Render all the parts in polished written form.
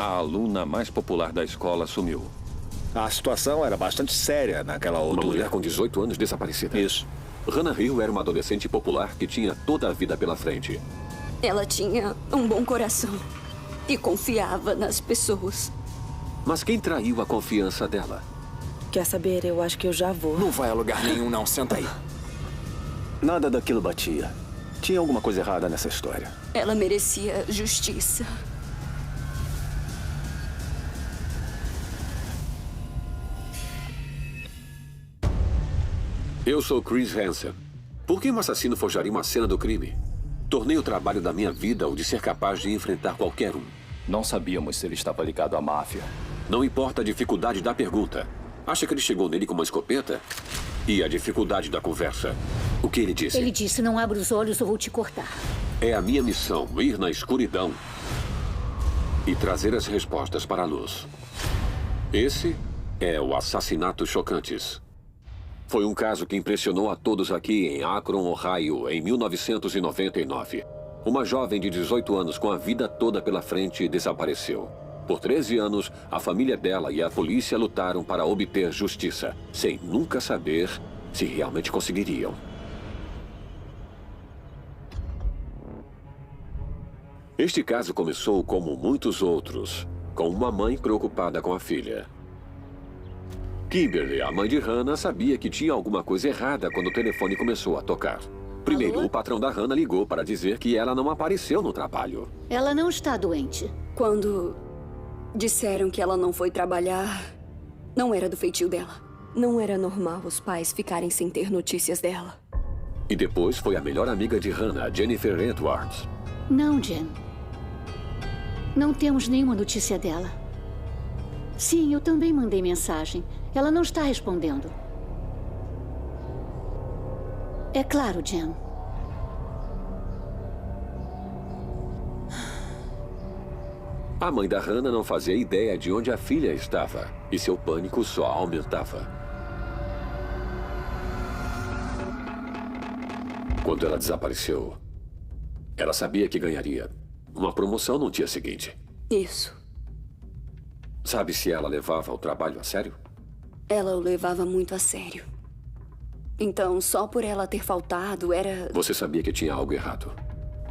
a aluna mais popular da escola sumiu. A situação era bastante séria naquela Uma altura. mulher com 18 anos desaparecida. Isso. Hannah Hill era uma adolescente popular que tinha toda a vida pela frente. Ela tinha um bom coração e confiava nas pessoas. Mas quem traiu a confiança dela? Quer saber? Eu acho que eu já vou. Não vai a lugar nenhum, não. Senta aí. Nada daquilo batia. Tinha alguma coisa errada nessa história. Ela merecia justiça. Eu sou Chris Hansen. Por que um assassino forjaria uma cena do crime? Tornei o trabalho da minha vida o de ser capaz de enfrentar qualquer um. Não sabíamos se ele estava ligado à máfia. Não importa a dificuldade da pergunta. Acha que ele chegou nele com uma escopeta? E a dificuldade da conversa? O que ele disse? Ele disse, não abra os olhos ou vou te cortar. É a minha missão ir na escuridão e trazer as respostas para a luz. Esse é o Assassinatos Chocantes. Foi um caso que impressionou a todos aqui em Akron, Ohio, em 1999. Uma jovem de 18 anos com a vida toda pela frente desapareceu. Por 13 anos, a família dela e a polícia lutaram para obter justiça, sem nunca saber se realmente conseguiriam. Este caso começou como muitos outros, com uma mãe preocupada com a filha. Kimberly, a mãe de Hannah, sabia que tinha alguma coisa errada quando o telefone começou a tocar. Primeiro, Alô? o patrão da Hannah ligou para dizer que ela não apareceu no trabalho. Ela não está doente. Quando disseram que ela não foi trabalhar, não era do feitio dela. Não era normal os pais ficarem sem ter notícias dela. E depois foi a melhor amiga de Hannah, Jennifer Edwards. Não, Jen. Não temos nenhuma notícia dela. Sim, eu também mandei mensagem. Ela não está respondendo. É claro, Jen. A mãe da Hannah não fazia ideia de onde a filha estava, e seu pânico só aumentava. Quando ela desapareceu, ela sabia que ganharia uma promoção no dia seguinte. Isso. Sabe se ela levava o trabalho a sério? Ela o levava muito a sério. Então, só por ela ter faltado, era... Você sabia que tinha algo errado?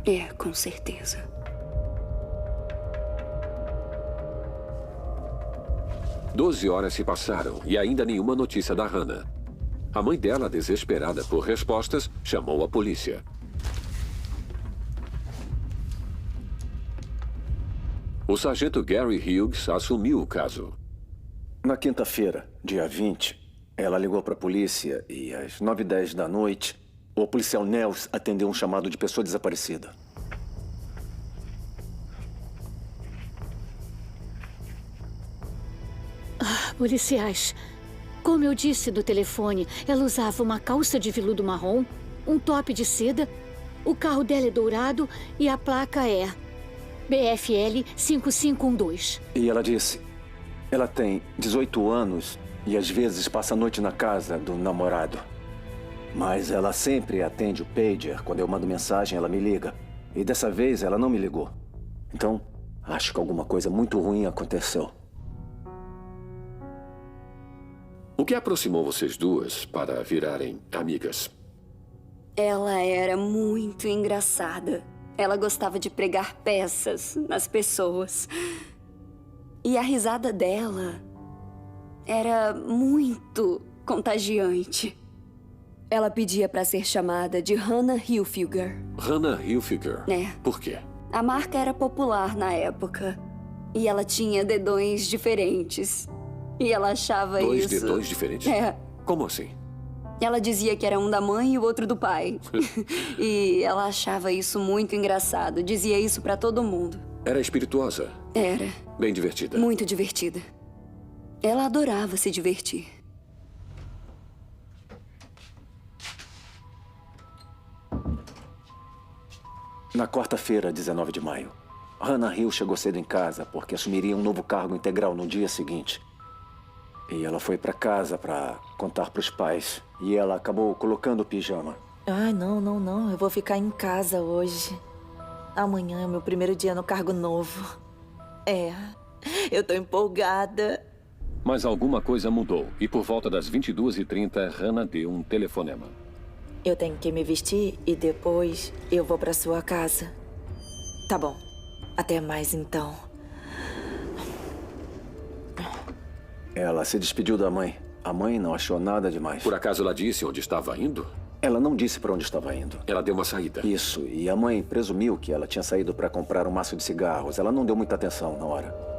É, com certeza. Doze horas se passaram e ainda nenhuma notícia da Hannah. A mãe dela, desesperada por respostas, chamou a polícia. O sargento Gary Hughes assumiu o caso. Na quinta-feira, dia 20, ela ligou para a polícia e às 9h10 da noite, o policial Nels atendeu um chamado de pessoa desaparecida. Policiais, como eu disse do telefone, ela usava uma calça de veludo marrom, um top de seda, o carro dela é dourado e a placa é BFL 5512. E ela disse, ela tem 18 anos e às vezes passa a noite na casa do namorado. Mas ela sempre atende o pager. Quando eu mando mensagem, ela me liga. E dessa vez ela não me ligou. Então, acho que alguma coisa muito ruim aconteceu. O que aproximou vocês duas para virarem amigas? Ela era muito engraçada. Ela gostava de pregar peças nas pessoas. E a risada dela era muito contagiante. Ela pedia para ser chamada de Hannah Hilfiger. Hannah Hilfiger? É. Por quê? A marca era popular na época. E ela tinha dedões diferentes. E ela achava Dois isso... dedões diferentes? É. Como assim? Ela dizia que era um da mãe e o outro do pai. E ela achava isso muito engraçado. Dizia isso pra todo mundo. Era espirituosa? Era. Bem divertida? Muito divertida. Ela adorava se divertir. Na quarta-feira, 19 de maio, Hannah Hill chegou cedo em casa porque assumiria um novo cargo integral no dia seguinte. E ela foi para casa para contar para os pais. E ela acabou colocando o pijama. Ai, não. Eu vou ficar em casa hoje. Amanhã é o meu primeiro dia no cargo novo. É. Eu tô empolgada. Mas alguma coisa mudou e por volta das 22h30, Hannah deu um telefonema. Eu tenho que me vestir e depois eu vou pra sua casa. Tá bom. Até mais, então. Ela se despediu da mãe. A mãe não achou nada demais. Por acaso ela disse onde estava indo? Ela não disse para onde estava indo. Ela deu uma saída. Isso, e a mãe presumiu que ela tinha saído para comprar um maço de cigarros. Ela não deu muita atenção na hora.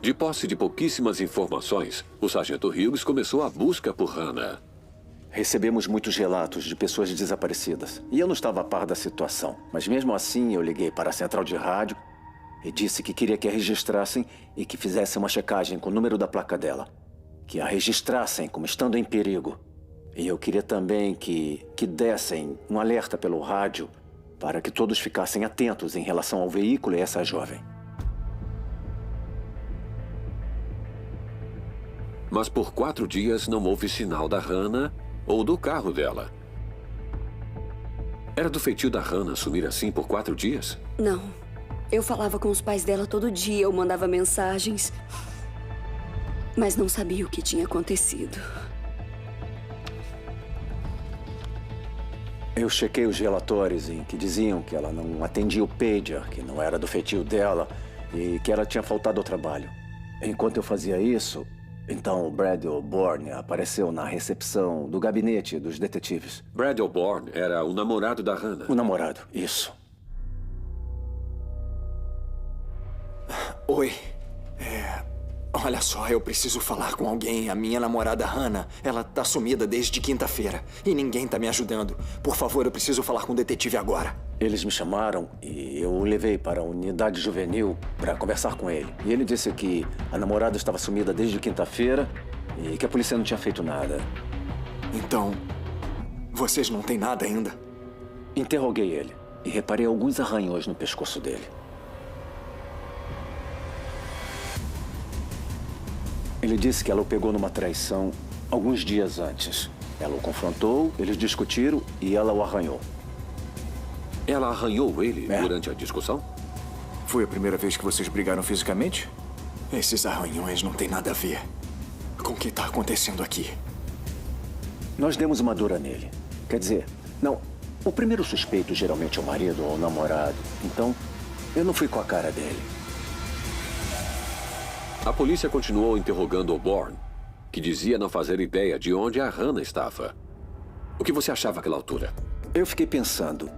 De posse de pouquíssimas informações, o sargento Hughes começou a busca por Hannah. Recebemos muitos relatos de pessoas desaparecidas. E eu não estava a par da situação. Mas mesmo assim, eu liguei para a central de rádio e disse que queria que a registrassem e que fizessem uma checagem com o número da placa dela. Que a registrassem como estando em perigo. E eu queria também que dessem um alerta pelo rádio para que todos ficassem atentos em relação ao veículo e essa jovem. Mas por 4 dias não houve sinal da Hannah ou do carro dela. Era do feitio da Hannah sumir assim por 4 dias? Não. Eu falava com os pais dela todo dia, eu mandava mensagens. Mas não sabia o que tinha acontecido. Eu chequei os relatórios em que diziam que ela não atendia o pager, que não era do feitio dela e que ela tinha faltado ao trabalho. Enquanto eu fazia isso, então o Brad O'Born apareceu na recepção do gabinete dos detetives. Brad O'Born era o namorado da Hannah. O namorado, isso. Oi. Olha só, eu preciso falar com alguém. A minha namorada Hannah, ela tá sumida desde quinta-feira. E ninguém tá me ajudando. Por favor, eu preciso falar com o detetive agora. Eles me chamaram e eu o levei para a unidade juvenil para conversar com ele. E ele disse que a namorada estava sumida desde quinta-feira e que a polícia não tinha feito nada. Então, vocês não têm nada ainda? Interroguei ele e reparei alguns arranhões no pescoço dele. Ele disse que ela o pegou numa traição alguns dias antes. Ela o confrontou, eles discutiram e ela o arranhou. Ela arranhou ele durante a discussão? Foi a primeira vez que vocês brigaram fisicamente? Esses arranhões não têm nada a ver com o que tá acontecendo aqui. Nós demos uma dura nele. Quer dizer, não, o primeiro suspeito geralmente é o marido ou o namorado. Então, eu não fui com a cara dele. A polícia continuou interrogando O'Born, que dizia não fazer ideia de onde a Hannah estava. O que você achava àquela altura? Eu fiquei pensando,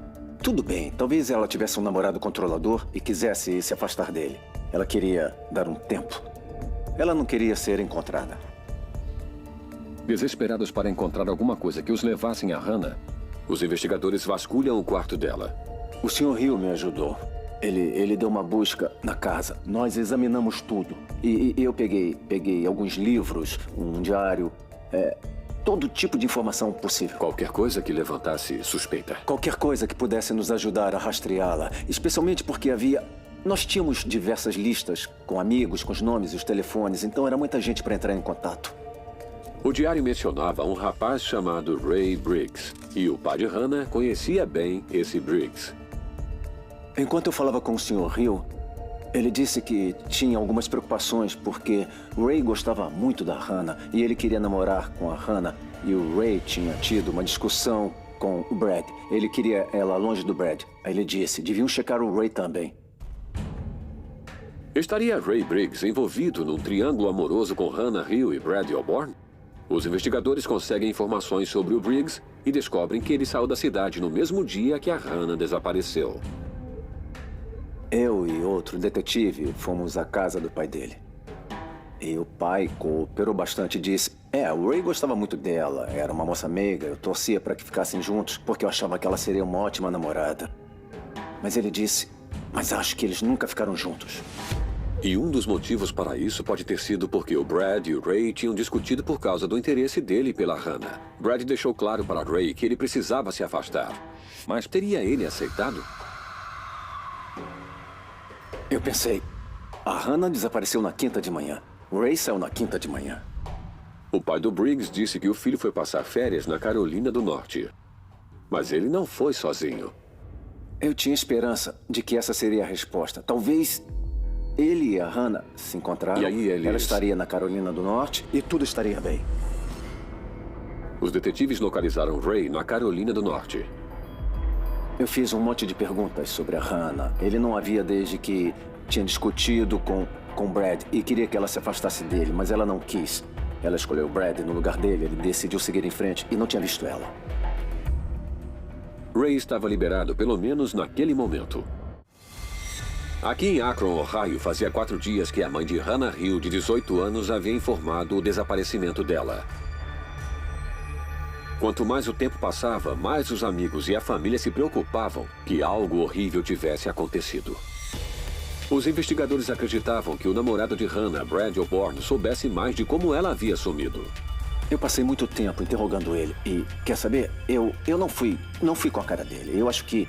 tudo bem, talvez ela tivesse um namorado controlador e quisesse se afastar dele. Ela queria dar um tempo. Ela não queria ser encontrada. Desesperados para encontrar alguma coisa que os levassem a Hannah, os investigadores vasculham o quarto dela. O Sr. Hill me ajudou. Ele deu uma busca na casa. Nós examinamos tudo. E eu peguei alguns livros, um diário, todo tipo de informação possível. Qualquer coisa que levantasse suspeita. Qualquer coisa que pudesse nos ajudar a rastreá-la. Especialmente porque nós tínhamos diversas listas com amigos, com os nomes e os telefones. Então era muita gente para entrar em contato. O diário mencionava um rapaz chamado Ray Briggs. E o pai de Hannah conhecia bem esse Briggs. Enquanto eu falava com o Sr. Hill, ele disse que tinha algumas preocupações porque o Ray gostava muito da Hannah e ele queria namorar com a Hannah. E o Ray tinha tido uma discussão com o Brad. Ele queria ela longe do Brad. Aí ele disse, deviam checar o Ray também. Estaria Ray Briggs envolvido num triângulo amoroso com Hannah Hill e Brad O'Born? Os investigadores conseguem informações sobre o Briggs e descobrem que ele saiu da cidade no mesmo dia que a Hannah desapareceu. Eu e outro detetive fomos à casa do pai dele. E o pai cooperou bastante e disse, o Ray gostava muito dela, era uma moça meiga, eu torcia para que ficassem juntos porque eu achava que ela seria uma ótima namorada. Mas ele disse, mas acho que eles nunca ficaram juntos. E um dos motivos para isso pode ter sido porque o Brad e o Ray tinham discutido por causa do interesse dele pela Hannah. Brad deixou claro para Ray que ele precisava se afastar. Mas teria ele aceitado? Eu pensei, a Hannah desapareceu na quinta de manhã. O Ray saiu na quinta de manhã. O pai do Briggs disse que o filho foi passar férias na Carolina do Norte. Mas ele não foi sozinho. Eu tinha esperança de que essa seria a resposta. Talvez ele e a Hannah se encontraram. E aí Ela estaria na Carolina do Norte e tudo estaria bem. Os detetives localizaram Ray na Carolina do Norte. Eu fiz um monte de perguntas sobre a Hannah. Ele não havia desde que tinha discutido com Brad e queria que ela se afastasse dele, mas ela não quis. Ela escolheu Brad no lugar dele, ele decidiu seguir em frente e não tinha visto ela. Ray estava liberado, pelo menos naquele momento. Aqui em Akron, Ohio, fazia 4 dias que a mãe de Hannah Hill, de 18 anos, havia informado o desaparecimento dela. Quanto mais o tempo passava, mais os amigos e a família se preocupavam que algo horrível tivesse acontecido. Os investigadores acreditavam que o namorado de Hannah, Brad O'Born, soubesse mais de como ela havia sumido. Eu passei muito tempo interrogando ele e, quer saber, eu não fui com a cara dele. Eu acho que,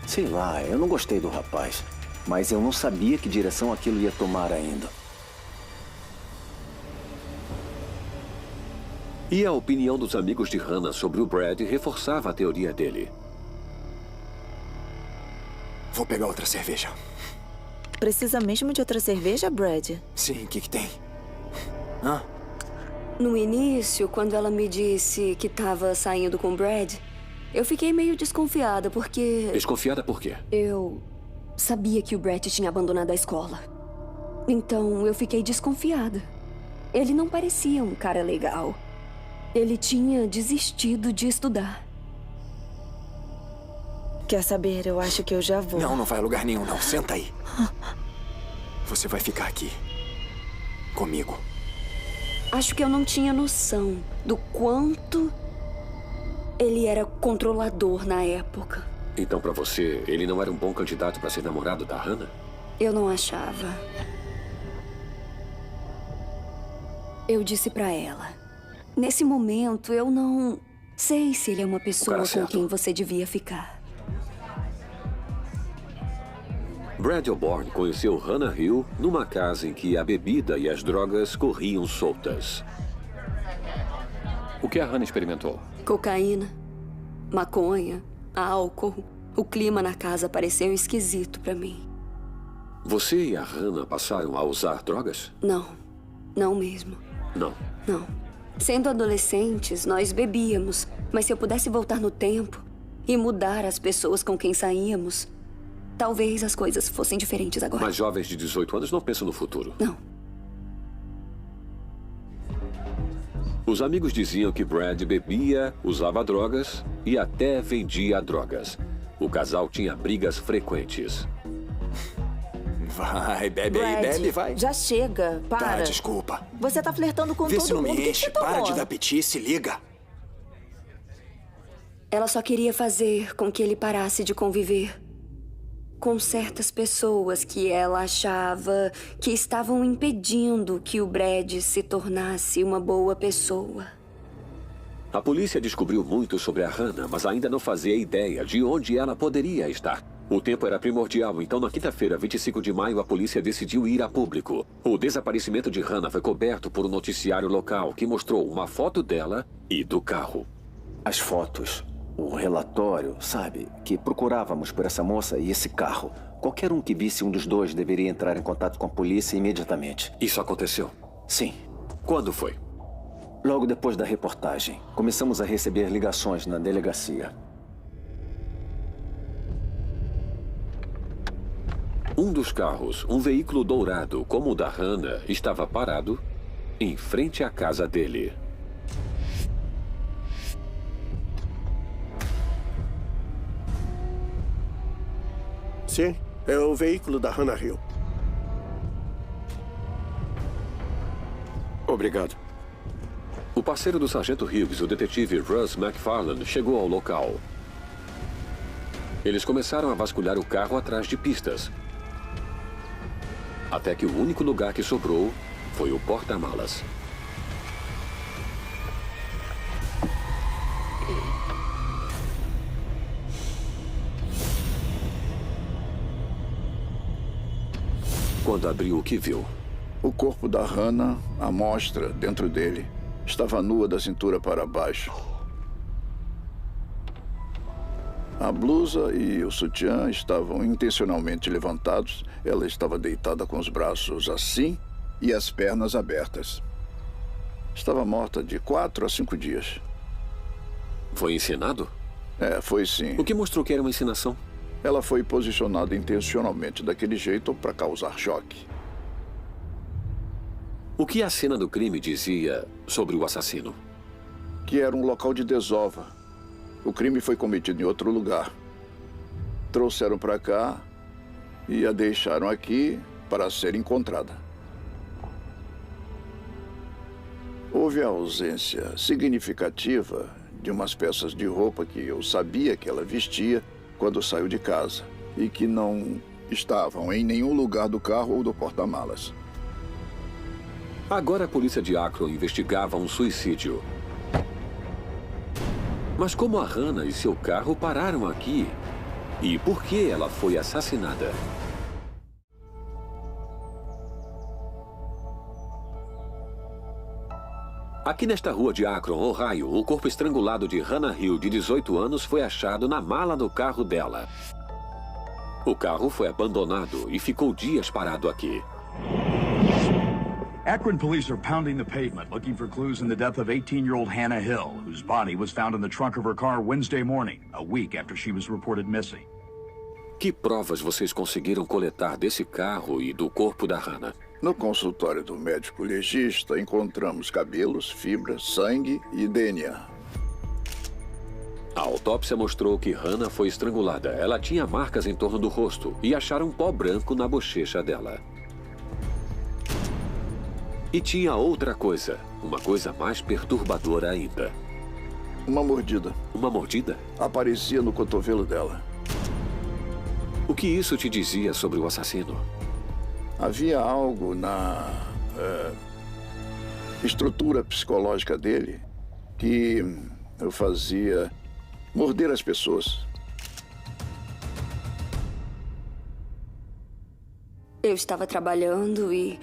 sei lá, eu não gostei do rapaz, mas eu não sabia que direção aquilo ia tomar ainda. E a opinião dos amigos de Hannah sobre o Brad reforçava a teoria dele. Vou pegar outra cerveja. Precisa mesmo de outra cerveja, Brad? Sim, o que tem? Hã? No início, quando ela me disse que estava saindo com o Brad, eu fiquei meio desconfiada, porque... Desconfiada por quê? Eu sabia que o Brad tinha abandonado a escola. Então, eu fiquei desconfiada. Ele não parecia um cara legal. Ele tinha desistido de estudar. Quer saber? Eu acho que eu já vou. Não vai a lugar nenhum, não. Senta aí. Você vai ficar aqui. Comigo. Acho que eu não tinha noção do quanto ele era controlador na época. Então, pra você, ele não era um bom candidato pra ser namorado da Hannah? Eu não achava. Eu disse pra ela: nesse momento, eu não sei se ele é uma pessoa com quem você devia ficar. Brad O'Born conheceu Hannah Hill numa casa em que a bebida e as drogas corriam soltas. O que a Hannah experimentou? Cocaína, maconha, álcool. O clima na casa pareceu esquisito pra mim. Você e a Hannah passaram a usar drogas? Não mesmo. Não. Sendo adolescentes, nós bebíamos. Mas se eu pudesse voltar no tempo e mudar as pessoas com quem saíamos, talvez as coisas fossem diferentes agora. Mas jovens de 18 anos não pensam no futuro. Não. Os amigos diziam que Brad bebia, usava drogas e até vendia drogas. O casal tinha brigas frequentes. Vai, bebe Brad, aí, bebe, vai. Já chega, para. Tá, desculpa. Você tá flertando com Vê todo se não mundo. me O que enche. você tomou? Para de dar piti e se liga. Ela só queria fazer com que ele parasse de conviver com certas pessoas que ela achava que estavam impedindo que o Brad se tornasse uma boa pessoa. A polícia descobriu muito sobre a Hannah, mas ainda não fazia ideia de onde ela poderia estar. O tempo era primordial, então na quinta-feira, 25 de maio, a polícia decidiu ir a público. O desaparecimento de Hannah foi coberto por um noticiário local que mostrou uma foto dela e do carro. As fotos, o relatório, sabe, que procurávamos por essa moça e esse carro. Qualquer um que visse um dos dois deveria entrar em contato com a polícia imediatamente. Isso aconteceu? Sim. Quando foi? Logo depois da reportagem, começamos a receber ligações na delegacia. Um dos carros, um veículo dourado como o da Hannah, estava parado em frente à casa dele. Sim, é o veículo da Hannah Hill. Obrigado. O parceiro do sargento Hughes, o detetive Russ McFarland, chegou ao local. Eles começaram a vasculhar o carro atrás de pistas. Até que o único lugar que sobrou foi o porta-malas. Quando abriu, o que viu? O corpo da Hannah, a amostra dentro dele, Estava nua da cintura para baixo. A blusa e o sutiã estavam intencionalmente levantados. Ela estava deitada com os braços assim e as pernas abertas. Estava morta de 4 a 5 dias. Foi encenado? Foi sim. O que mostrou que era uma encenação? Ela foi posicionada intencionalmente daquele jeito para causar choque. O que a cena do crime dizia sobre o assassino? Que era um local de desova. O crime foi cometido em outro lugar. Trouxeram para cá e a deixaram aqui para ser encontrada. Houve a ausência significativa de umas peças de roupa que eu sabia que ela vestia quando saiu de casa e que não estavam em nenhum lugar do carro ou do porta-malas. Agora a polícia de Akron investigava um suicídio. Mas como a Hannah e seu carro pararam aqui? E por que ela foi assassinada? Aqui nesta rua de Akron, Ohio, o corpo estrangulado de Hannah Hill, de 18 anos, foi achado na mala do carro dela. O carro foi abandonado e ficou dias parado aqui. Akron police are pounding the pavement looking for clues in the death of 18-year-old Hannah Hill, whose body was found in the trunk of her car Wednesday morning, a week after she was reported missing. Que provas vocês conseguiram coletar desse carro e do corpo da Hannah? No consultório do médico legista, encontramos cabelos, fibras, sangue e DNA. A autópsia mostrou que Hannah foi estrangulada. Ela tinha marcas em torno do rosto e acharam pó branco na bochecha dela. E tinha outra coisa, uma coisa mais perturbadora ainda. Uma mordida. Uma mordida? Aparecia no cotovelo dela. O que isso te dizia sobre o assassino? Havia algo na estrutura psicológica dele que o fazia morder as pessoas. Eu estava trabalhando e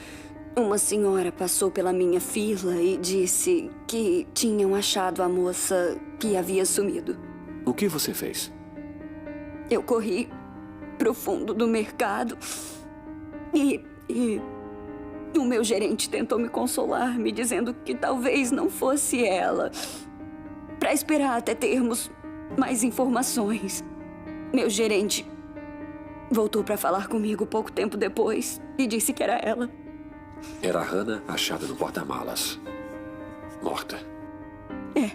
uma senhora passou pela minha fila e disse que tinham achado a moça que havia sumido. O que você fez? Eu corri pro fundo do mercado e o meu gerente tentou me consolar, me dizendo que talvez não fosse ela, para esperar até termos mais informações. Meu gerente voltou para falar comigo pouco tempo depois e disse que era ela. Era a Hannah achada no porta-malas. Morta. É.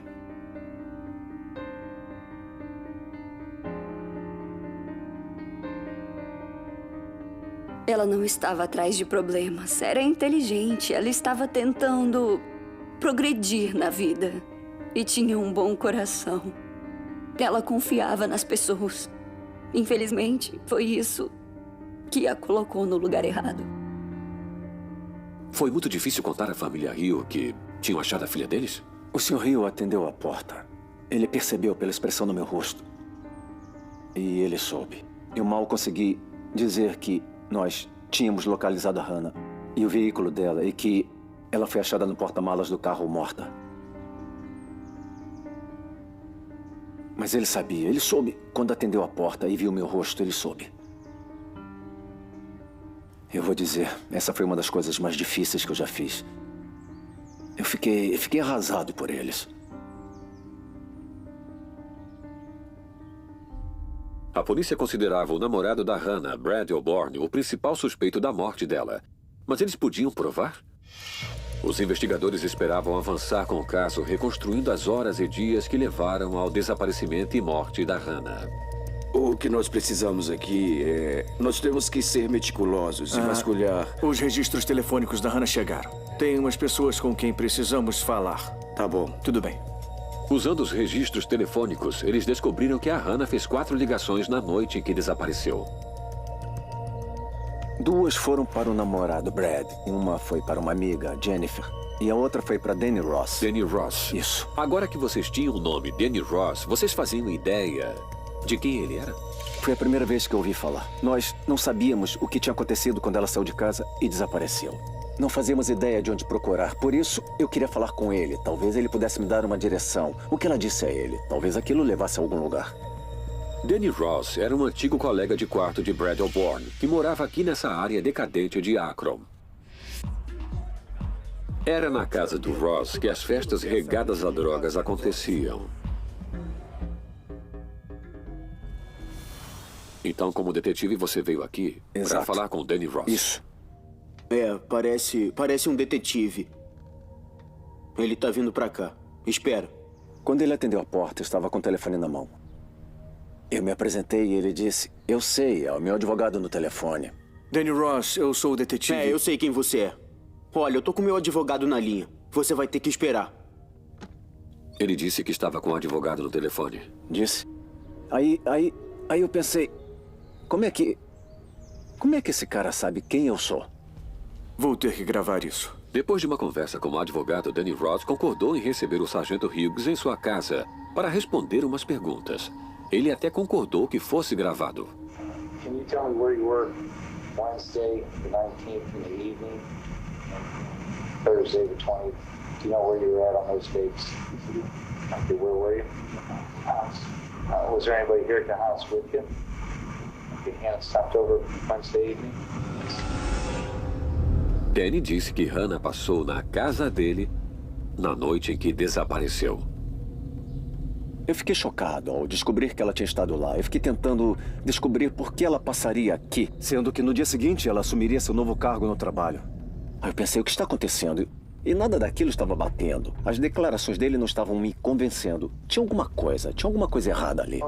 Ela não estava atrás de problemas. Era inteligente. Ela estava tentando progredir na vida. E tinha um bom coração. Ela confiava nas pessoas. Infelizmente, foi isso que a colocou no lugar errado. Foi muito difícil contar à família Hill que tinham achado a filha deles? O Sr. Hill atendeu a porta. Ele percebeu pela expressão no meu rosto. E ele soube. Eu mal consegui dizer que nós tínhamos localizado a Hannah e o veículo dela e que ela foi achada no porta-malas do carro morta. Mas ele sabia, ele soube. Quando atendeu a porta e viu meu rosto, ele soube. Eu vou dizer, essa foi uma das coisas mais difíceis que eu já fiz. Eu fiquei arrasado por eles. A polícia considerava o namorado da Hannah, Brad O'Born, o principal suspeito da morte dela. Mas eles podiam provar? Os investigadores esperavam avançar com o caso, reconstruindo as horas e dias que levaram ao desaparecimento e morte da Hannah. O que nós precisamos aqui é... Nós temos que ser meticulosos e vasculhar... Os registros telefônicos da Hannah chegaram. Tem umas pessoas com quem precisamos falar. Tá bom. Tudo bem. Usando os registros telefônicos, eles descobriram que a Hannah fez 4 ligações na noite em que desapareceu. 2 foram para o namorado, Brad. Uma foi para uma amiga, Jennifer. E a outra foi para Danny Ross. Danny Ross. Isso. Agora que vocês tinham o nome Danny Ross, vocês faziam ideia de quem ele era? Foi a primeira vez que eu ouvi falar. Nós não sabíamos o que tinha acontecido quando ela saiu de casa e desapareceu. não fazíamos ideia de onde procurar. Por isso, eu queria falar com ele. Talvez ele pudesse me dar uma direção. O que ela disse a ele? Talvez aquilo levasse a algum lugar. Danny Ross era um antigo colega de quarto de Brad O'Born, que morava aqui nessa área decadente de Akron. Era na casa do Ross que as festas regadas a drogas aconteciam. Então, como detetive, você veio aqui para falar com o Danny Ross. Isso. Parece um detetive. Ele tá vindo pra cá. Espera. Quando ele atendeu a porta, eu estava com o telefone na mão. Eu me apresentei e ele disse, eu sei, é o meu advogado no telefone. Danny Ross, eu sou o detetive. Eu sei quem você é. Olha, eu tô com meu advogado na linha. Você vai ter que esperar. Ele disse que estava com o advogado no telefone. Disse. Aí eu pensei, como é que esse cara sabe quem eu sou? Vou ter que gravar isso. Depois de uma conversa com o advogado, Danny Ross concordou em receber o sargento Hughes em sua casa para responder umas perguntas. Ele até concordou que fosse gravado. Can you tell me where you were Wednesday, the 19th in the evening, and Thursday, the 20th? Do you know where you were at on those dates? Okay, where were you? House. Was there anybody here at the house with you? Okay, Hannah stopped over Wednesday evening. Danny disse que Hannah passou na casa dele na noite em que desapareceu. Eu fiquei chocado ao descobrir que ela tinha estado lá. Eu fiquei tentando descobrir por que ela passaria aqui, sendo que no dia seguinte ela assumiria seu novo cargo no trabalho. Aí eu pensei, o que está acontecendo? E nada daquilo estava batendo. As declarações dele não estavam me convencendo. Tinha alguma coisa errada ali.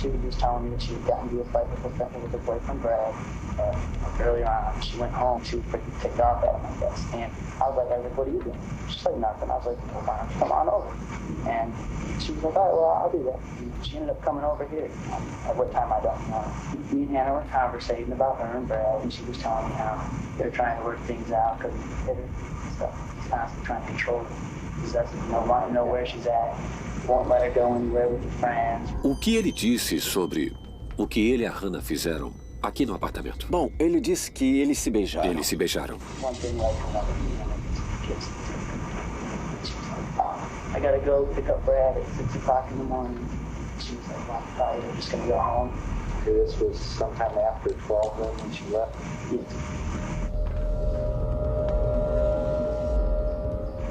She was just telling me that she had gotten into a fight with her boyfriend Brad. Earlier on, she went home. She was pretty ticked off at him, I guess. And I was like, what are you doing? She's like, nothing. I was like, well, why don't you come on over? And she was like, all right, well, I'll do that. And she ended up coming over here. At what time, I don't know. Me and Hannah were conversating about her and Brad, and she was telling me how they're trying to work things out because he's hit her and stuff. He's constantly trying to control her. He doesn't want to know where she's at. Won't let her go anywhere with her friends. O que ele disse sobre o que ele e a Hannah fizeram aqui no apartamento? Bom, ele disse que eles se beijaram. Eles se beijaram. One thing like another, kids. She was like, I gotta go pick up Brad at 6 o'clock in the morning. She was like, well, probably we're just gonna go home. Okay, this was sometime after 12 when she left. Yes.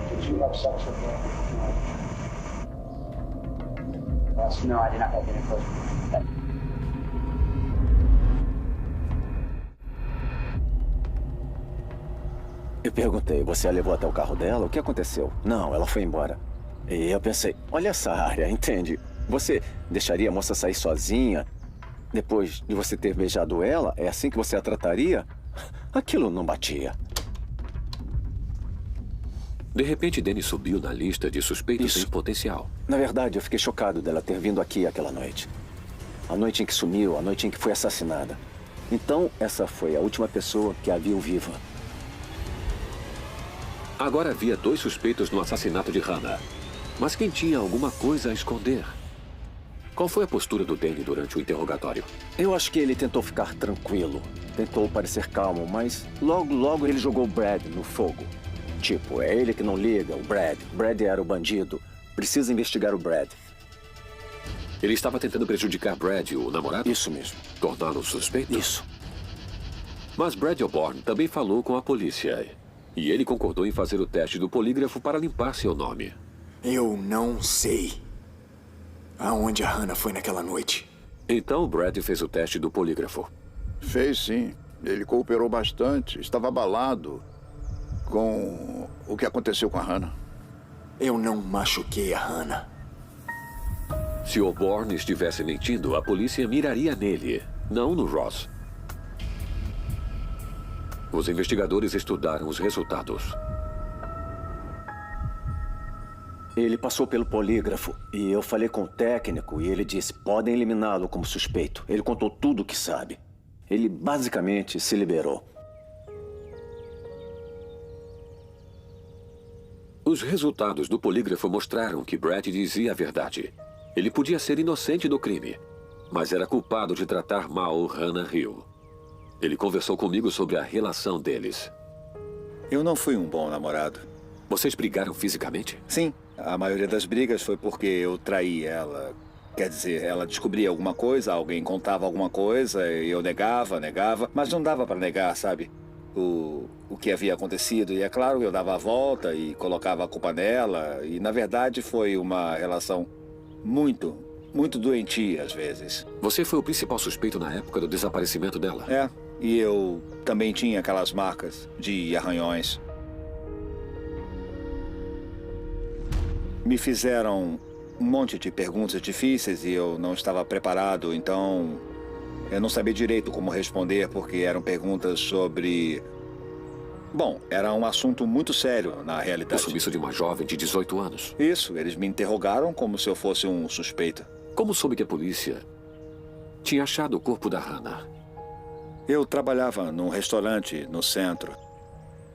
Did you have sex with her? No, I did not have intercourse with her. Eu perguntei, você a levou até o carro dela? O que aconteceu? Não, ela foi embora. E eu pensei, olha essa área, entende? Você deixaria a moça sair sozinha depois de você ter beijado ela? É assim que você a trataria? Aquilo não batia. De repente, Danny subiu na lista de suspeitos em potencial. Na verdade, eu fiquei chocado dela ter vindo aqui aquela noite. A noite em que sumiu, a noite em que foi assassinada. Então, essa foi a última pessoa que a viu viva. Agora havia 2 suspeitos no assassinato de Hannah. Mas quem tinha alguma coisa a esconder? Qual foi a postura do Danny durante o interrogatório? Eu acho que ele tentou ficar tranquilo. Tentou parecer calmo, mas logo ele jogou o Brad no fogo. Tipo, é ele que não liga, o Brad. Brad era o bandido. Precisa investigar o Brad. Ele estava tentando prejudicar Brad, o namorado? Isso mesmo. Torná-lo suspeito? Isso. Mas Brad O'Born também falou com a polícia. E ele concordou em fazer o teste do polígrafo para limpar seu nome. Eu não sei aonde a Hannah foi naquela noite. Então Brad fez o teste do polígrafo. Fez sim. Ele cooperou bastante. Estava abalado com o que aconteceu com a Hannah. Eu não machuquei a Hannah. Se O'Born estivesse mentindo, a polícia miraria nele, não no Ross. Os investigadores estudaram os resultados. Ele passou pelo polígrafo e eu falei com o técnico e ele disse, podem eliminá-lo como suspeito. Ele contou tudo o que sabe. Ele basicamente se liberou. Os resultados do polígrafo mostraram que Brad dizia a verdade. Ele podia ser inocente do crime, mas era culpado de tratar mal Hannah Hill. Ele conversou comigo sobre a relação deles. Eu não fui um bom namorado. Vocês brigaram fisicamente? Sim. A maioria das brigas foi porque eu traí ela. Quer dizer, ela descobria alguma coisa, alguém contava alguma coisa, e eu negava, mas não dava para negar, sabe? O que havia acontecido. E é claro, eu dava a volta e colocava a culpa nela. E, na verdade, foi uma relação muito doentia, às vezes. Você foi o principal suspeito na época do desaparecimento dela? É, e eu também tinha aquelas marcas de arranhões. Me fizeram um monte de perguntas difíceis e eu não estava preparado, então eu não sabia direito como responder, porque eram perguntas sobre... Bom, era um assunto muito sério, na realidade. O sumiço de uma jovem de 18 anos. Isso, eles me interrogaram como se eu fosse um suspeito. Como soube que a polícia tinha achado o corpo da Hannah? Eu trabalhava num restaurante no centro.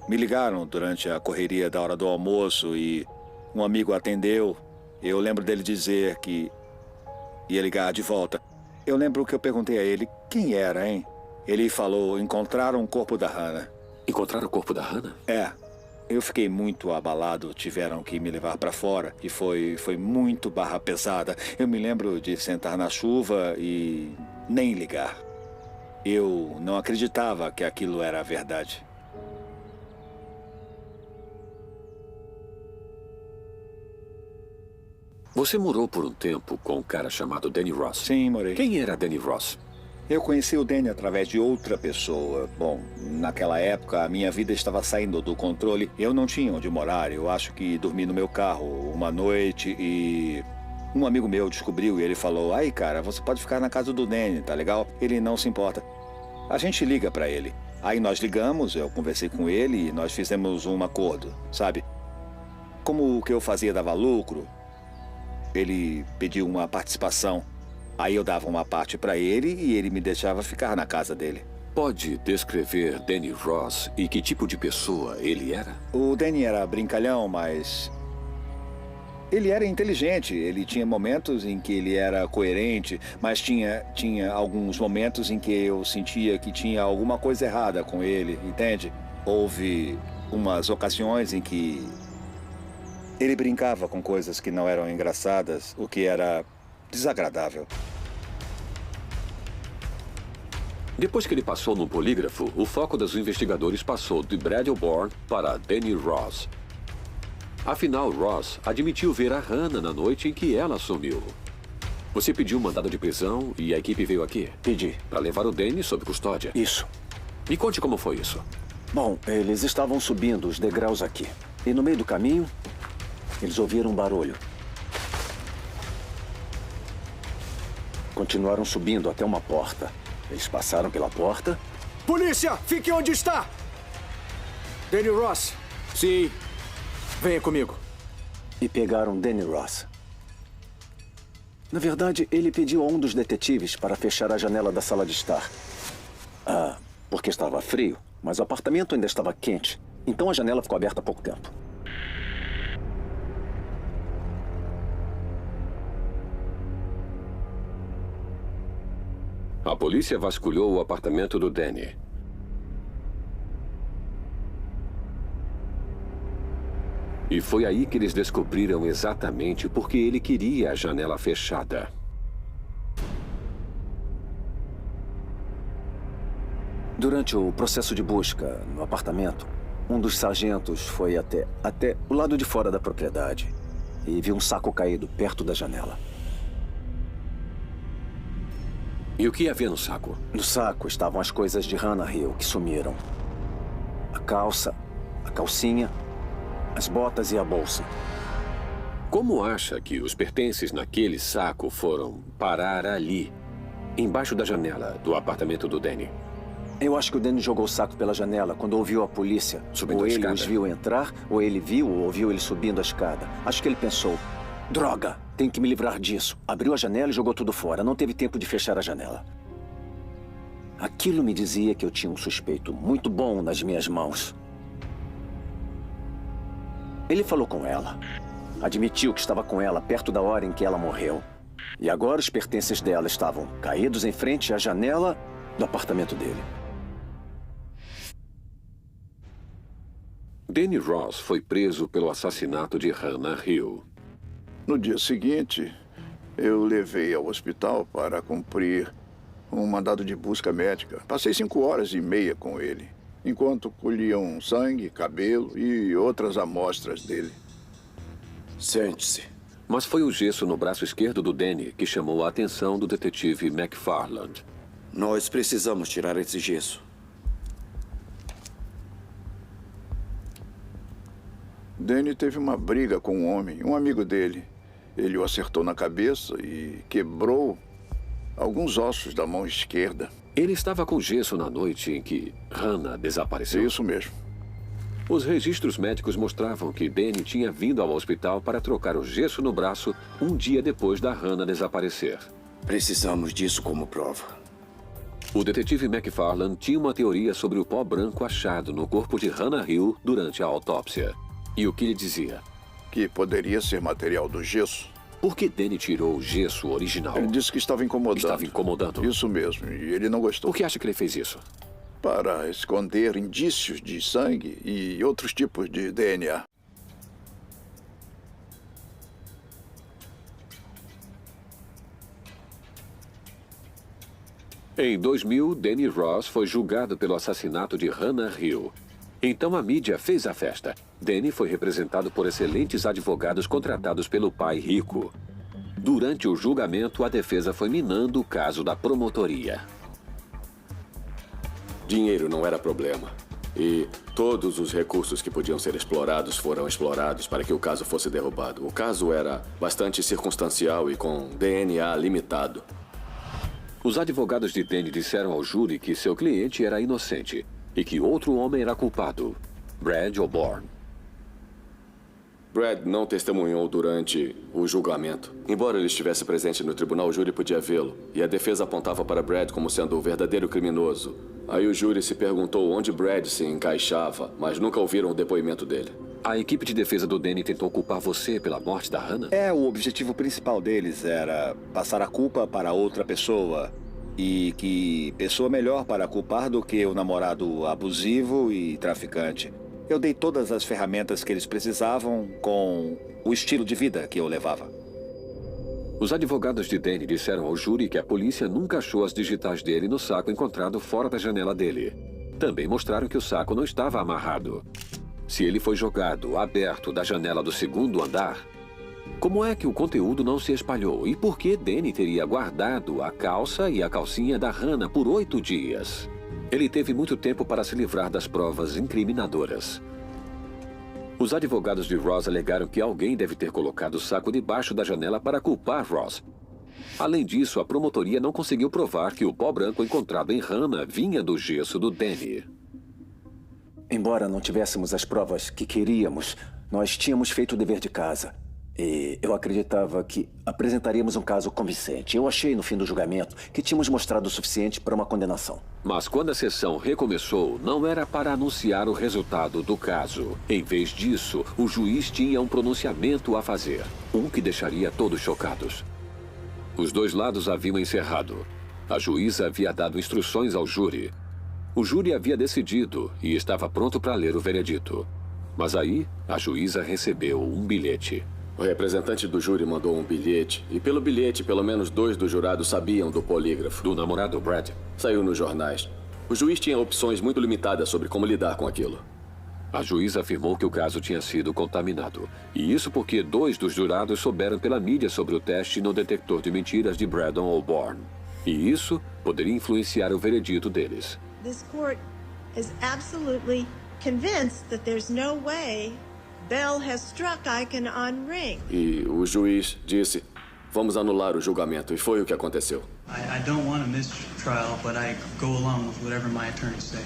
Me ligaram durante a correria da hora do almoço e um amigo atendeu. Eu lembro dele dizer que ia ligar de volta. Eu lembro que eu perguntei a ele quem era, hein? Ele falou, encontraram o corpo da Hannah. Encontraram o corpo da Hannah? É. Eu fiquei muito abalado, tiveram que me levar para fora e foi muito barra pesada. Eu me lembro de sentar na chuva e nem ligar. Eu não acreditava que aquilo era a verdade. Você morou por um tempo com um cara chamado Danny Ross? Sim, morei. Quem era Danny Ross? Eu conheci o Danny através de outra pessoa. Bom, naquela época a minha vida estava saindo do controle. Eu não tinha onde morar. Eu acho que dormi no meu carro uma noite e um amigo meu descobriu e ele falou: "Aí, cara, você pode ficar na casa do Danny, tá legal? Ele não se importa. A gente liga pra ele." Aí nós ligamos, eu conversei com ele e nós fizemos um acordo, sabe? Como o que eu fazia dava lucro, ele pediu uma participação. Aí eu dava uma parte pra ele e ele me deixava ficar na casa dele. Pode descrever Danny Ross e que tipo de pessoa ele era? O Danny era brincalhão, mas ele era inteligente. Ele tinha momentos em que ele era coerente, mas tinha alguns momentos em que eu sentia que tinha alguma coisa errada com ele, entende? Houve umas ocasiões em que ele brincava com coisas que não eram engraçadas, o que era desagradável. Depois que ele passou no polígrafo, o foco dos investigadores passou de Brad O'Born para Danny Ross. Afinal, Ross admitiu ver a Hannah na noite em que ela sumiu. Você pediu um mandado de prisão e a equipe veio aqui? Pedi. Para levar o Danny sob custódia? Isso. Me conte como foi isso. Bom, eles estavam subindo os degraus aqui. E no meio do caminho, eles ouviram um barulho. Continuaram subindo até uma porta. Eles passaram pela porta. Polícia! Fique onde está! Danny Ross. Sim. Venha comigo. E pegaram Danny Ross. Na verdade, ele pediu a um dos detetives para fechar a janela da sala de estar. Porque estava frio, mas o apartamento ainda estava quente. Então a janela ficou aberta há pouco tempo. A polícia vasculhou o apartamento do Danny. E foi aí que eles descobriram exatamente por que ele queria a janela fechada. Durante o processo de busca no apartamento, um dos sargentos foi até o lado de fora da propriedade e viu um saco caído perto da janela. E o que havia no saco? No saco estavam as coisas de Hannah Hill que sumiram. A calça, a calcinha, as botas e a bolsa. Como acha que os pertences naquele saco foram parar ali, embaixo da janela do apartamento do Danny? Eu acho que o Danny jogou o saco pela janela quando ouviu a polícia. Subindo ou a ele escada. os viu entrar, ou ele viu ou ouviu ele subindo a escada. Acho que ele pensou: droga, tenho que me livrar disso. Abriu a janela e jogou tudo fora. Não teve tempo de fechar a janela. Aquilo me dizia que eu tinha um suspeito muito bom nas minhas mãos. Ele falou com ela. Admitiu que estava com ela perto da hora em que ela morreu. E agora os pertences dela estavam caídos em frente à janela do apartamento dele. Danny Ross foi preso pelo assassinato de Hannah Hill. No dia seguinte, eu levei ao hospital para cumprir um mandado de busca médica. Passei 5h30 com ele, enquanto colhiam sangue, cabelo e outras amostras dele. Sente-se. Mas foi o gesso no braço esquerdo do Danny que chamou a atenção do detetive McFarland. Nós precisamos tirar esse gesso. Danny teve uma briga com um homem, um amigo dele. Ele o acertou na cabeça e quebrou alguns ossos da mão esquerda. Ele estava com gesso na noite em que Hannah desapareceu? Isso mesmo. Os registros médicos mostravam que Danny tinha vindo ao hospital para trocar o gesso no braço um dia depois da Hannah desaparecer. Precisamos disso como prova. O detetive McFarland tinha uma teoria sobre o pó branco achado no corpo de Hannah Hill durante a autópsia. E o que ele dizia? Que poderia ser material do gesso. Por que Danny tirou o gesso original? Ele disse que estava incomodando. Estava incomodando? Isso mesmo, e ele não gostou. Por que acha que ele fez isso? Para esconder indícios de sangue e outros tipos de DNA. Em 2000, Danny Ross foi julgado pelo assassinato de Hannah Hill. Então a mídia fez a festa. Danny foi representado por excelentes advogados contratados pelo pai rico. Durante o julgamento, a defesa foi minando o caso da promotoria. Dinheiro não era problema. E todos os recursos que podiam ser explorados foram explorados para que o caso fosse derrubado. O caso era bastante circunstancial e com DNA limitado. Os advogados de Danny disseram ao júri que seu cliente era inocente e que outro homem era culpado, Brad O'Born. Brad não testemunhou durante o julgamento. Embora ele estivesse presente no tribunal, o júri podia vê-lo. E a defesa apontava para Brad como sendo o verdadeiro criminoso. Aí o júri se perguntou onde Brad se encaixava, mas nunca ouviram o depoimento dele. A equipe de defesa do Danny tentou culpar você pela morte da Hannah? O objetivo principal deles era passar a culpa para outra pessoa. E que pessoa melhor para culpar do que o namorado abusivo e traficante. Eu dei todas as ferramentas que eles precisavam com o estilo de vida que eu levava. Os advogados de Danny disseram ao júri que a polícia nunca achou as digitais dele no saco encontrado fora da janela dele. Também mostraram que o saco não estava amarrado. Se ele foi jogado aberto da janela do segundo andar, como é que o conteúdo não se espalhou? E por que Danny teria guardado a calça e a calcinha da Hannah por 8 dias? Ele teve muito tempo para se livrar das provas incriminadoras. Os advogados de Ross alegaram que alguém deve ter colocado o saco debaixo da janela para culpar Ross. Além disso, a promotoria não conseguiu provar que o pó branco encontrado em Hannah vinha do gesso do Danny. Embora não tivéssemos as provas que queríamos, nós tínhamos feito o dever de casa. E eu acreditava que apresentaríamos um caso convincente. Eu achei, no fim do julgamento, que tínhamos mostrado o suficiente para uma condenação. Mas quando a sessão recomeçou, não era para anunciar o resultado do caso. Em vez disso, o juiz tinha um pronunciamento a fazer. Um que deixaria todos chocados. Os dois lados haviam encerrado. A juíza havia dado instruções ao júri. O júri havia decidido e estava pronto para ler o veredito. Mas aí, a juíza recebeu um bilhete. O representante do júri mandou um bilhete, e pelo bilhete, pelo menos 2 dos jurados sabiam do polígrafo. Do namorado Brad? Saiu nos jornais. O juiz tinha opções muito limitadas sobre como lidar com aquilo. A juíza afirmou que o caso tinha sido contaminado. E isso porque 2 dos jurados souberam pela mídia sobre o teste no detector de mentiras de Brandon O'Born. E isso poderia influenciar o veredito deles. This court is absolutely convinced that there's no way Bell has struck Icahn on ring. E o juiz disse, vamos anular o julgamento. E foi o que aconteceu. I don't want a mistrial, but I go along with whatever my attorneys say.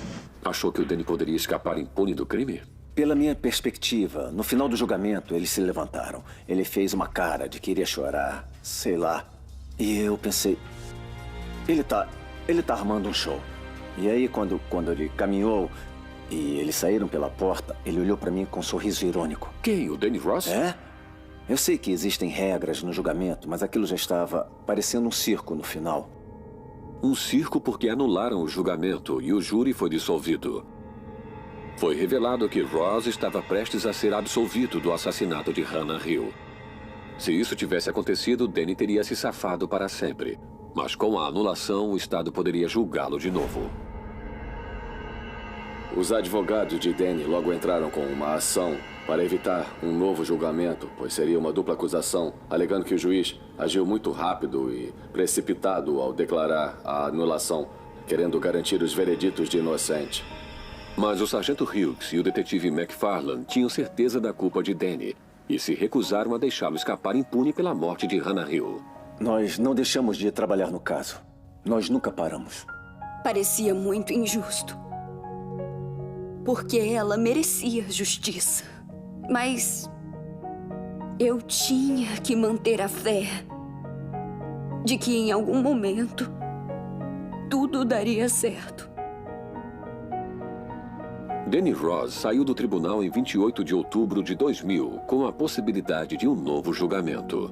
Achou que o Danny poderia escapar impune do crime? Pela minha perspectiva, no final do julgamento, eles se levantaram. Ele fez uma cara de que iria chorar, sei lá. E eu pensei, ele tá armando um show. E aí, quando ele caminhou e eles saíram pela porta, ele olhou pra mim com um sorriso irônico. Quem? O Danny Ross? É? Eu sei que existem regras no julgamento, mas aquilo já estava parecendo um circo no final. Um circo porque anularam o julgamento e o júri foi dissolvido. Foi revelado que Ross estava prestes a ser absolvido do assassinato de Hannah Hill. Se isso tivesse acontecido, Danny teria se safado para sempre. Mas com a anulação, o Estado poderia julgá-lo de novo. Os advogados de Danny logo entraram com uma ação para evitar um novo julgamento, pois seria uma dupla acusação, alegando que o juiz agiu muito rápido e precipitado ao declarar a anulação, querendo garantir os vereditos de inocente. Mas o sargento Hughes e o detetive McFarlane tinham certeza da culpa de Danny e se recusaram a deixá-lo escapar impune pela morte de Hannah Hill. Nós não deixamos de trabalhar no caso. Nós nunca paramos. Parecia muito injusto. Porque ela merecia justiça. Mas eu tinha que manter a fé de que em algum momento tudo daria certo. Danny Ross saiu do tribunal em 28 de outubro de 2000, com a possibilidade de um novo julgamento.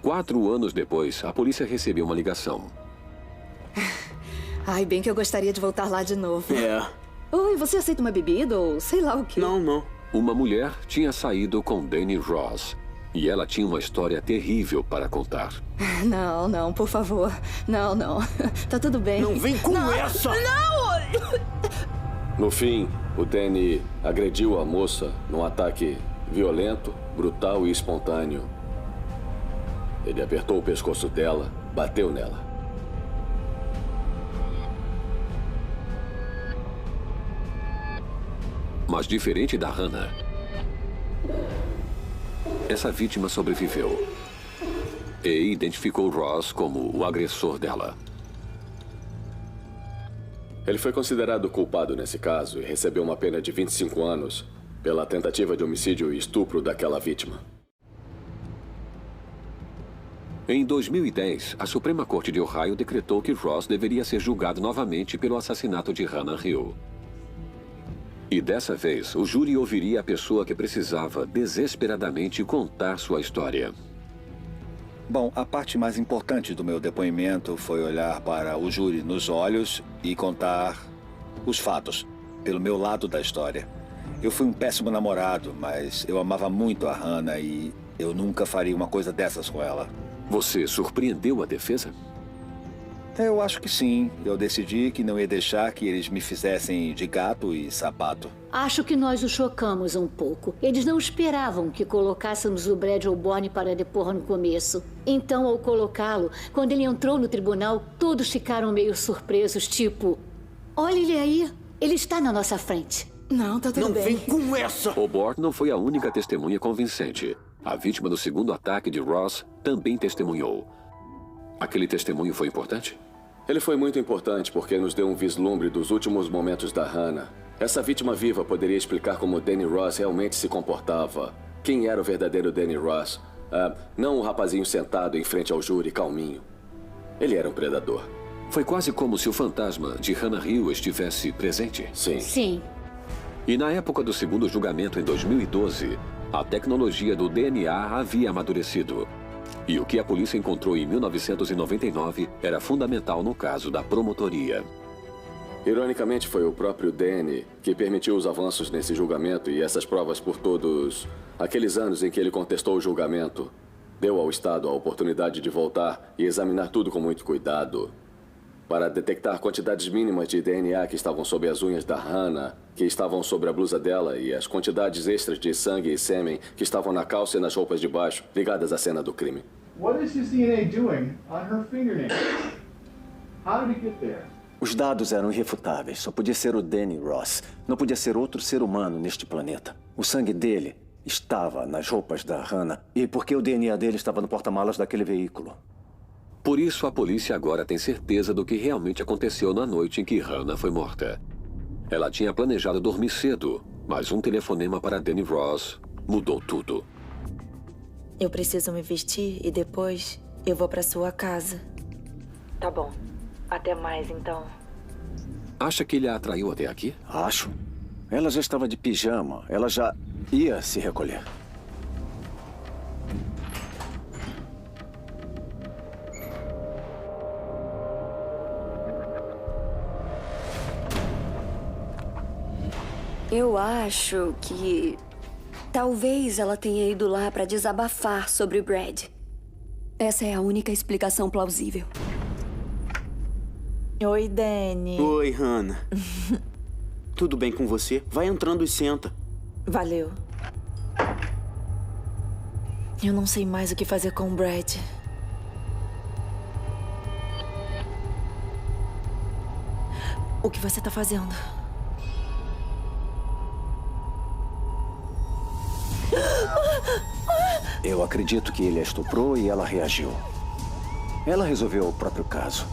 Quatro anos depois, a polícia recebeu uma ligação. Ai, bem que eu gostaria de voltar lá de novo. É. Oi, você aceita uma bebida ou sei lá o quê? Não. Uma mulher tinha saído com Danny Ross. E ela tinha uma história terrível para contar. Não, por favor. Não. Tá tudo bem. Não vem com essa! Não! No fim, o Danny agrediu a moça num ataque violento, brutal e espontâneo. Ele apertou o pescoço dela, bateu nela. Mas diferente da Hannah, essa vítima sobreviveu e identificou Ross como o agressor dela. Ele foi considerado culpado nesse caso e recebeu uma pena de 25 anos pela tentativa de homicídio e estupro daquela vítima. Em 2010, a Suprema Corte de Ohio decretou que Ross deveria ser julgado novamente pelo assassinato de Hannah Hill. E dessa vez, o júri ouviria a pessoa que precisava desesperadamente contar sua história. Bom, a parte mais importante do meu depoimento foi olhar para o júri nos olhos e contar os fatos, pelo meu lado da história. Eu fui um péssimo namorado, mas eu amava muito a Hannah e eu nunca faria uma coisa dessas com ela. Você surpreendeu a defesa? Eu acho que sim. Eu decidi que não ia deixar que eles me fizessem de gato e sapato. Acho que nós os chocamos um pouco. Eles não esperavam que colocássemos o Brad O'Borne para depor no começo. Então, ao colocá-lo, quando ele entrou no tribunal, todos ficaram meio surpresos, tipo... Olha ele aí, ele está na nossa frente. Não, tá tudo bem. Não vem com essa! O'Borne não foi a única testemunha convincente. A vítima do segundo ataque de Ross também testemunhou. Aquele testemunho foi importante? Ele foi muito importante porque nos deu um vislumbre dos últimos momentos da Hannah. Essa vítima viva poderia explicar como Danny Ross realmente se comportava. Quem era o verdadeiro Danny Ross? Não o rapazinho sentado em frente ao júri, calminho. Ele era um predador. Foi quase como se o fantasma de Hannah Hill estivesse presente? Sim. E na época do segundo julgamento, em 2012, a tecnologia do DNA havia amadurecido. E o que a polícia encontrou em 1999 era fundamental no caso da promotoria. Ironicamente, foi o próprio Danny que permitiu os avanços nesse julgamento e essas provas por todos aqueles anos em que ele contestou o julgamento. Deu ao Estado a oportunidade de voltar e examinar tudo com muito cuidado, para detectar quantidades mínimas de DNA que estavam sob as unhas da Hannah, que estavam sobre a blusa dela, e as quantidades extras de sangue e sêmen que estavam na calça e nas roupas de baixo, ligadas à cena do crime. What is his DNA doing on her fingernails? How did it get there? Os dados eram irrefutáveis. Só podia ser o Danny Ross. Não podia ser outro ser humano neste planeta. O sangue dele estava nas roupas da Hannah. E porque o DNA dele estava no porta-malas daquele veículo. Por isso, a polícia agora tem certeza do que realmente aconteceu na noite em que Hannah foi morta. Ela tinha planejado dormir cedo, mas um telefonema para Danny Ross mudou tudo. Eu preciso me vestir e depois eu vou para sua casa. Tá bom. Até mais, então. Acha que ele a atraiu até aqui? Acho. Ela já estava de pijama. Ela já ia se recolher. Eu acho que talvez ela tenha ido lá para desabafar sobre Brad. Essa é a única explicação plausível. Oi, Danny. Oi, Hannah. Tudo bem com você? Vai entrando e senta. Valeu. Eu não sei mais o que fazer com o Brad. O que você tá fazendo? Eu acredito que ele a estuprou e ela reagiu. Ela resolveu o próprio caso.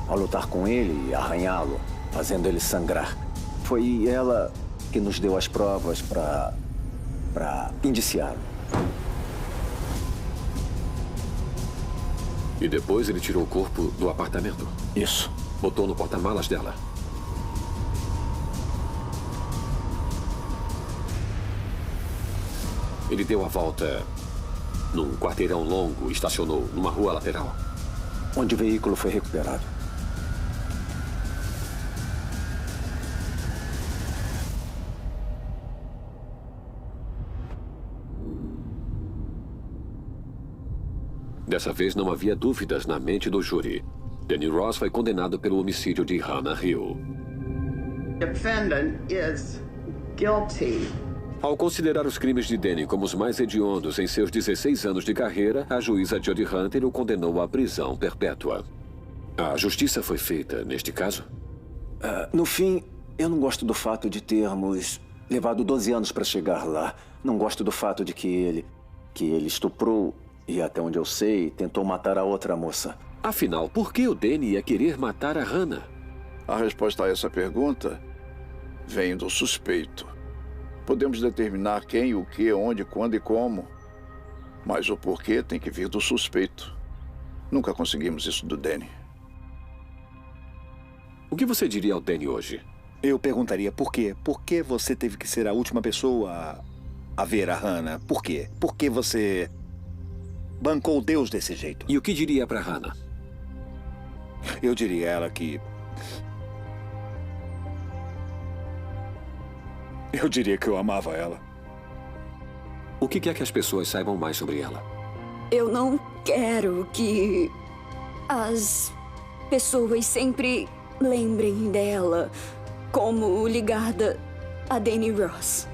Ao lutar com ele e arranhá-lo, fazendo ele sangrar. Foi ela que nos deu as provas para indiciá-lo. E depois ele tirou o corpo do apartamento? Isso. Botou no porta-malas dela? Ele deu a volta num quarteirão longo e estacionou numa rua lateral. Onde o veículo foi recuperado. Dessa vez não havia dúvidas na mente do júri. Danny Ross foi condenado pelo homicídio de Hannah Hill. Defendant is guilty. Ao considerar os crimes de Danny como os mais hediondos em seus 16 anos de carreira, a juíza Jodie Hunter o condenou à prisão perpétua. A justiça foi feita neste caso? No fim, eu não gosto do fato de termos levado 12 anos para chegar lá. Não gosto do fato de que ele estuprou e, até onde eu sei, tentou matar a outra moça. Afinal, por que o Danny ia querer matar a Hannah? A resposta a essa pergunta vem do suspeito. Podemos determinar quem, o que, onde, quando e como. Mas o porquê tem que vir do suspeito. Nunca conseguimos isso do Danny. O que você diria ao Danny hoje? Eu perguntaria por quê? Por que você teve que ser a última pessoa a ver a Hannah? Por quê? Por que você bancou Deus desse jeito? E o que diria para Hannah? Eu diria a ela que... Eu diria que eu amava ela. O que quer que as pessoas saibam mais sobre ela? Eu não quero que as pessoas sempre lembrem dela como ligada a Danny Ross.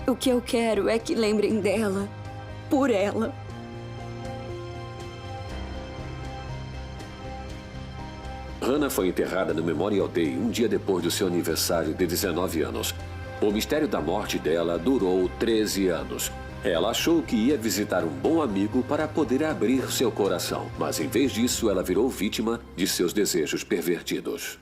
O que eu quero é que lembrem dela por ela. Hannah foi enterrada no Memorial Day um dia depois do seu aniversário de 19 anos. O mistério da morte dela durou 13 anos. Ela achou que ia visitar um bom amigo para poder abrir seu coração, mas em vez disso, ela virou vítima de seus desejos pervertidos.